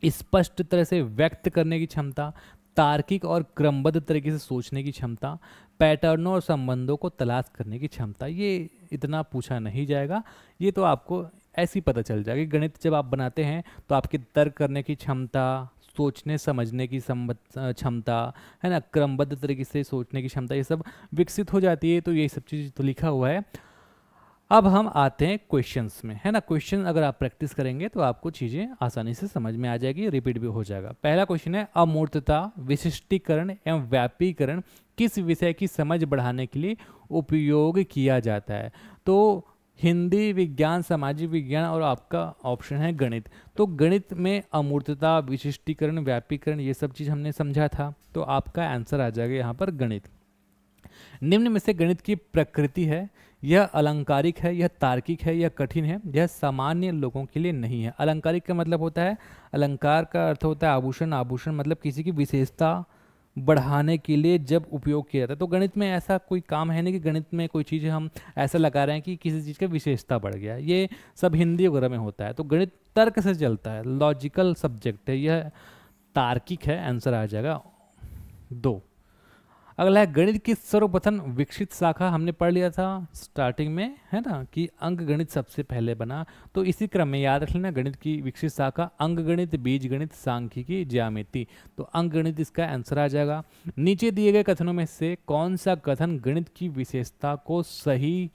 स्पष्ट तरह से व्यक्त करने की क्षमता, तार्किक और क्रमबद्ध तरीके से सोचने की क्षमता, पैटर्नों और संबंधों को तलाश करने की क्षमता। ये इतना पूछा नहीं जाएगा, ये तो आपको ऐसे ही पता चल जाएगा कि गणित जब आप बनाते हैं तो आपकी तर्क करने की क्षमता, सोचने समझने की क्षमता है ना, क्रमबद्ध तरीके से सोचने की क्षमता, ये सब विकसित हो जाती है। तो ये सब चीज़ तो लिखा हुआ है। अब हम आते हैं क्वेश्चंस में, है ना। क्वेश्चन अगर आप प्रैक्टिस करेंगे तो आपको चीज़ें आसानी से समझ में आ जाएगी, रिपीट भी हो जाएगा। पहला क्वेश्चन है, अमूर्तता, विशिष्टीकरण एवं व्यापीकरण किस विषय की समझ बढ़ाने के लिए उपयोग किया जाता है? तो हिंदी, विज्ञान, सामाजिक विज्ञान और आपका ऑप्शन है गणित। तो गणित में अमूर्तता, विशिष्टीकरण, व्यापीकरण ये सब चीज़ हमने समझा था, तो आपका आंसर आ जाएगा यहाँ पर गणित। निम्न में से गणित की प्रकृति है, यह अलंकारिक है, यह तार्किक है, यह कठिन है, यह सामान्य लोगों के लिए नहीं है। अलंकारिक का मतलब होता है, अलंकार का अर्थ होता है आभूषण, आभूषण मतलब किसी की विशेषता बढ़ाने के लिए जब उपयोग किया जाता है। तो गणित में ऐसा कोई काम है नहीं कि गणित में कोई चीज़ हम ऐसा लगा रहे हैं कि किसी चीज़ का विशेषता बढ़ गया, ये सब हिंदी वगैरह में होता है। तो गणित तर्क से चलता है, लॉजिकल सब्जेक्ट है, यह तार्किक है। आंसर आ जाएगा 2। अगला है, गणित की सर्वप्रथम विकसित शाखा। हमने पढ़ लिया था स्टार्टिंग में, है ना, कि अंक गणित सबसे पहले बना। तो इसी क्रम में याद रख लेना, गणित की विकसित शाखा अंक गणित, बीज गणित, सांख्यिकी, ज्यामिति। तो अंक गणित इसका आंसर आ जाएगा। नीचे दिए गए कथनों में से कौन सा कथन गणित की विशेषता को सही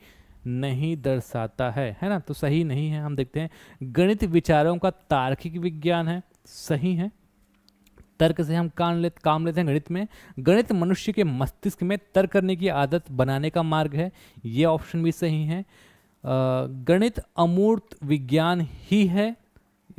नहीं दर्शाता है ना। तो सही नहीं है, हम देखते हैं। गणित विचारों का तार्किक विज्ञान है, सही है। तर्क से हम काम लेते हैं गणित में। गणित मनुष्य के मस्तिष्क में तर्क करने की आदत बनाने का मार्ग है, ये ऑप्शन भी सही है। गणित अमूर्त विज्ञान ही है,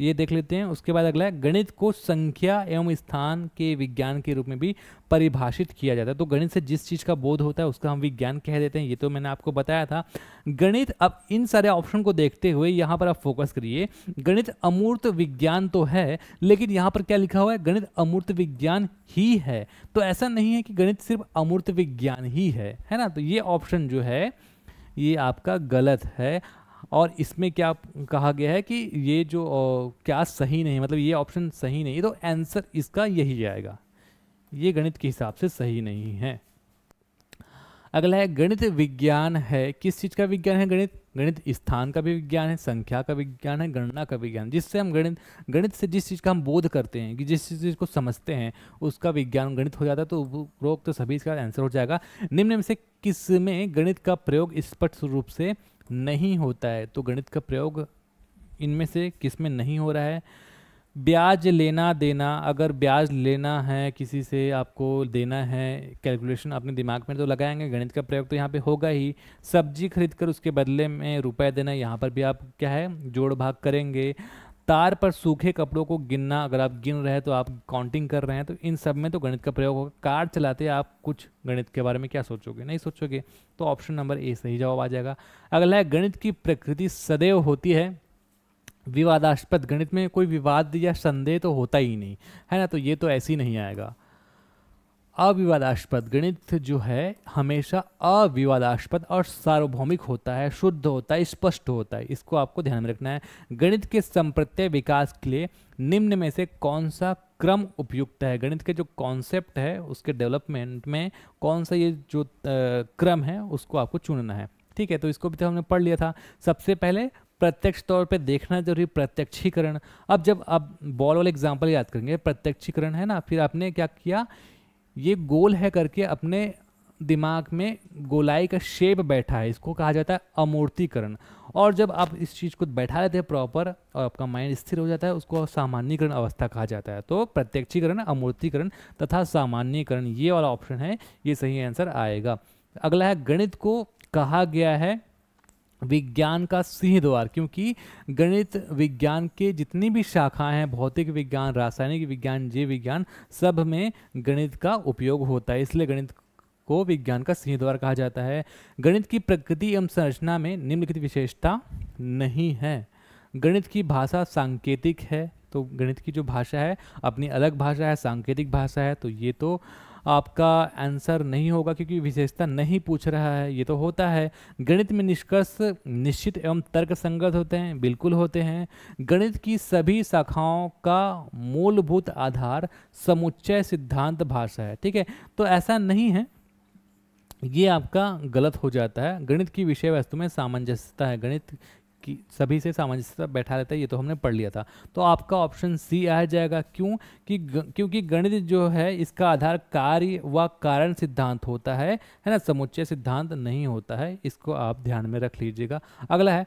ये देख लेते हैं। उसके बाद अगला है, गणित को संख्या एवं स्थान के विज्ञान के रूप में भी परिभाषित किया जाता है। तो गणित से जिस चीज़ का बोध होता है उसका हम विज्ञान कह देते हैं, ये तो मैंने आपको बताया था। गणित, अब इन सारे ऑप्शन को देखते हुए यहाँ पर आप फोकस करिए। गणित अमूर्त विज्ञान तो है, लेकिन यहाँ पर क्या लिखा हुआ है? गणित अमूर्त विज्ञान ही है। तो ऐसा नहीं है कि गणित सिर्फ अमूर्त विज्ञान ही है ना। तो ये ऑप्शन जो है ये आपका गलत है। और इसमें क्या कहा गया है कि ये जो क्या सही नहीं, मतलब ये ऑप्शन सही नहीं, तो आंसर इसका यही आएगा, ये गणित के हिसाब से सही नहीं है। अगला है, गणित विज्ञान है, किस चीज़ का विज्ञान है? गणित स्थान का भी विज्ञान है, संख्या का विज्ञान है, गणना का विज्ञान। जिससे हम गणित से जिस चीज़ का हम बोध करते हैं, कि जिस चीज़ को समझते हैं उसका विज्ञान गणित हो जाता है। तो उपरोक्त तो सभी इसका आंसर हो जाएगा। निम्न में से किसमें गणित का प्रयोग स्पष्ट रूप से नहीं होता है? तो गणित का प्रयोग इनमें से किस में नहीं हो रहा है? ब्याज लेना देना, अगर ब्याज लेना है किसी से, आपको देना है, कैलकुलेशन अपने दिमाग में तो लगाएंगे, गणित का प्रयोग तो यहाँ पे होगा ही। सब्जी खरीद कर उसके बदले में रुपए देना, यहाँ पर भी आप क्या है, जोड़ भाग करेंगे। तार पर सूखे कपड़ों को गिनना, अगर आप गिन रहे हैं तो आप काउंटिंग कर रहे हैं, तो इन सब में तो गणित का प्रयोग होगा। कार चलाते आप कुछ गणित के बारे में क्या सोचोगे? नहीं सोचोगे। तो ऑप्शन नंबर ए सही जवाब आ जाएगा। अगला है, गणित की प्रकृति सदैव होती है विवादास्पद। गणित में कोई विवाद या संदेह तो होता ही नहीं, है ना। तो ये तो ऐसे ही नहीं आएगा। अविवादास्पद, गणित जो है हमेशा अविवादास्पद और सार्वभौमिक होता है, शुद्ध होता है, स्पष्ट होता है, इसको आपको ध्यान में रखना है। गणित के संप्रत्यय विकास के लिए निम्न में से कौन सा क्रम उपयुक्त है? गणित के जो कॉन्सेप्ट है उसके डेवलपमेंट में कौन सा ये जो क्रम है उसको आपको चुनना है। ठीक है, तो इसको भी तो हमने पढ़ लिया था। सबसे पहले प्रत्यक्ष तौर पे देखना जरूरी, प्रत्यक्षीकरण। अब जब आप बॉल वाले एग्जाम्पल याद करेंगे, प्रत्यक्षीकरण है ना, फिर आपने क्या किया, ये गोल है करके अपने दिमाग में गोलाई का शेप बैठा है, इसको कहा जाता है अमूर्तीकरण। और जब आप इस चीज़ को बैठा लेते हैं प्रॉपर और आपका माइंड स्थिर हो जाता है, उसको सामान्यीकरण अवस्था कहा जाता है। तो प्रत्यक्षीकरण, अमूर्तीकरण तथा सामान्यीकरण, ये वाला ऑप्शन है, ये सही आंसर आएगा। अगला है, गणित को कहा गया है विज्ञान का सिंह द्वार, क्योंकि गणित विज्ञान के जितनी भी शाखाएं हैं, भौतिक विज्ञान, रासायनिक विज्ञान, जीव विज्ञान, सब में गणित का उपयोग होता है, इसलिए गणित को विज्ञान का सिंह द्वार कहा जाता है। गणित की प्रकृति एवं संरचना में निम्नलिखित विशेषता नहीं है। गणित की भाषा सांकेतिक है, तो गणित की जो भाषा है अपनी अलग भाषा है, सांकेतिक भाषा है, तो ये तो आपका आंसर नहीं होगा क्योंकि विशेषता नहीं पूछ रहा है, ये तो होता है। गणित में निष्कर्ष निश्चित एवं तर्क संगत होते हैं, बिल्कुल होते हैं। गणित की सभी शाखाओं का मूलभूत आधार समुच्चय सिद्धांत भाषा है, ठीक है, तो ऐसा नहीं है, ये आपका गलत हो जाता है। गणित की विषय वस्तु में सामंजस्यता है, गणित की सभी से सामंजस्यता बैठा रहता है, ये तो हमने पढ़ लिया था। तो आपका ऑप्शन सी आ जाएगा। क्यों? क्योंकि गणित जो है इसका आधार कार्य व कारण सिद्धांत होता है ना, समुच्चय सिद्धांत नहीं होता है, इसको आप ध्यान में रख लीजिएगा। अगला है,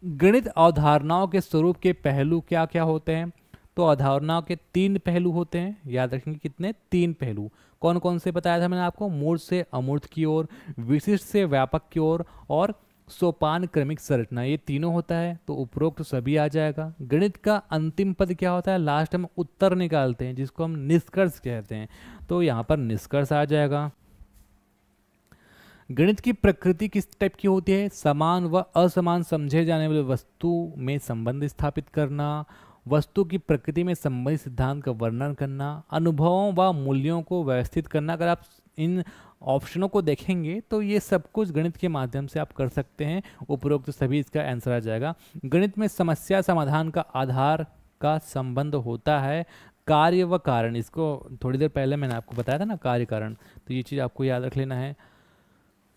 गणित अवधारणाओं के स्वरूप के पहलू क्या क्या होते हैं? तो अवधारणाओं के 3 पहलू होते हैं, याद रखेंगे कितने? 3 पहलू। कौन कौन से बताया था मैंने आपको? मूर्त से अमूर्त की ओर, विशिष्ट से व्यापक की ओर और सोपान क्रमिक संरचना, ये तीनों होता है, तो उपरोक्त तो सभी आ जाएगा। गणित का अंतिम पद क्या होता है? लास्ट में उत्तर निकालते हैं, जिसको हम निष्कर्ष कहते हैं, तो यहाँ पर निष्कर्ष आ जाएगा। गणित की प्रकृति किस टाइप की होती है? समान व असमान समझे जाने वाले वस्तु में संबंध स्थापित करना, वस्तु की प्रकृति में संबंधित सिद्धांत का वर्णन करना, अनुभवों व मूल्यों को व्यवस्थित करना। अगर आप इन ऑप्शनों को देखेंगे तो ये सब कुछ गणित के माध्यम से आप कर सकते हैं, उपरोक्त तो सभी इसका आंसर आ जाएगा। गणित में समस्या समाधान का आधार का संबंध होता है कार्य व कारण, इसको थोड़ी देर पहले मैंने आपको बताया था ना, कार्य कारण, तो ये चीज़ आपको याद रख लेना है।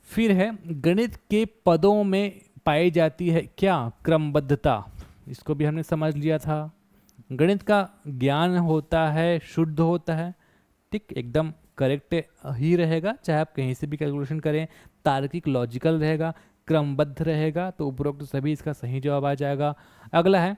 फिर है, गणित के पदों में पाई जाती है क्या? क्रमबद्धता, इसको भी हमने समझ लिया था। गणित का ज्ञान होता है शुद्ध होता है, ठीक, एकदम करेक्ट ही रहेगा, चाहे आप कहीं से भी कैलकुलेशन करें, तार्किक लॉजिकल रहेगा, क्रमबद्ध रहेगा, तो उपरोक्त सभी इसका सही जवाब आ जाएगा। अगला है,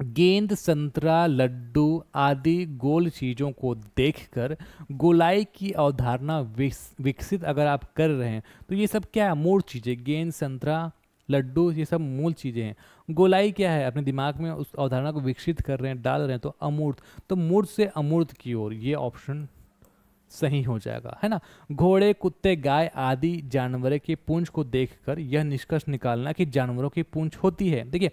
गेंद, संतरा, लड्डू आदि गोल चीज़ों को देखकर गोलाई की अवधारणा विकसित अगर आप कर रहे हैं, तो ये सब क्या है? मूल चीज़ें, गेंद, संतरा, लड्डू, ये सब मूल चीज़ें हैं। गोलाई क्या है? अपने दिमाग में उस अवधारणा को विकसित कर रहे हैं, डाल रहे हैं, तो अमूर्त, तो मूर्त से अमूर्त की ओर, ये ऑप्शन सही हो जाएगा, है ना। घोड़े, कुत्ते, गाय आदि जानवरों के पूंछ को देखकर यह निष्कर्ष निकालना कि जानवरों की पूंछ होती है। देखिए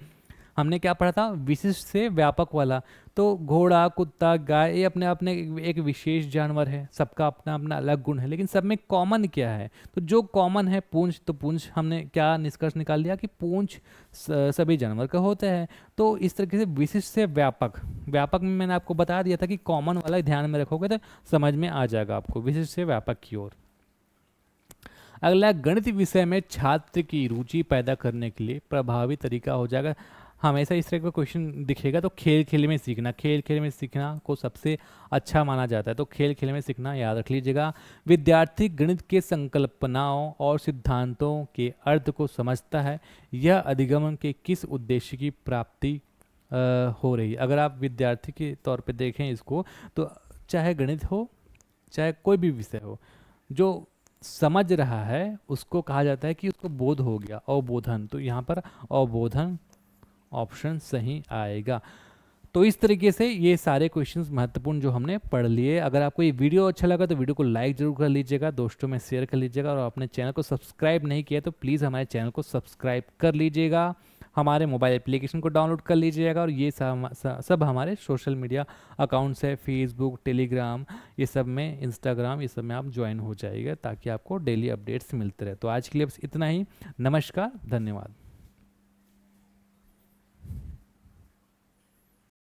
हमने क्या पढ़ा था? विशिष्ट से व्यापक वाला, तो घोड़ा, कुत्ता, गाय, ये अपने अपने एक विशेष जानवर है, सबका अपना अपना अलग गुण है, लेकिन सब में कॉमन क्या है? तो जो कॉमन है पूंछ, तो पूंछ हमने क्या निष्कर्ष निकाल लिया कि पूंछ सभी जानवर का होता है। तो इस तरीके से विशिष्ट से व्यापक, व्यापक में मैंने आपको बता दिया था कि कॉमन वाला ध्यान में रखोगे तो समझ में आ जाएगा आपको, विशिष्ट से व्यापक की ओर। अगला, गणित विषय में छात्र की रुचि पैदा करने के लिए प्रभावी तरीका हो जाएगा। हमेशा इस तरह का क्वेश्चन दिखेगा तो खेल खेल में सीखना, खेल खेल में सीखना को सबसे अच्छा माना जाता है, तो खेल खेल में सीखना याद रख लीजिएगा। विद्यार्थी गणित के संकल्पनाओं और सिद्धांतों के अर्थ को समझता है, यह अधिगमन के किस उद्देश्य की प्राप्ति हो रही है। अगर आप विद्यार्थी के तौर पे देखें इसको, तो चाहे गणित हो चाहे कोई भी विषय हो, जो समझ रहा है उसको कहा जाता है कि उसको बोध हो गया, अवबोधन, तो यहाँ पर अवबोधन ऑप्शन सही आएगा। तो इस तरीके से ये सारे क्वेश्चंस महत्वपूर्ण जो हमने पढ़ लिए। अगर आपको ये वीडियो अच्छा लगा तो वीडियो को लाइक जरूर कर लीजिएगा, दोस्तों में शेयर कर लीजिएगा, और अपने चैनल को सब्सक्राइब नहीं किया तो प्लीज़ हमारे चैनल को सब्सक्राइब कर लीजिएगा, हमारे मोबाइल एप्लीकेशन को डाउनलोड कर लीजिएगा, और ये सब हमारे सोशल मीडिया अकाउंट्स है, फेसबुक, टेलीग्राम, ये सब में, इंस्टाग्राम, ये सब में आप ज्वाइन हो जाइएगा ताकि आपको डेली अपडेट्स मिलते रहे। तो आज के लिए बस इतना ही, नमस्कार, धन्यवाद।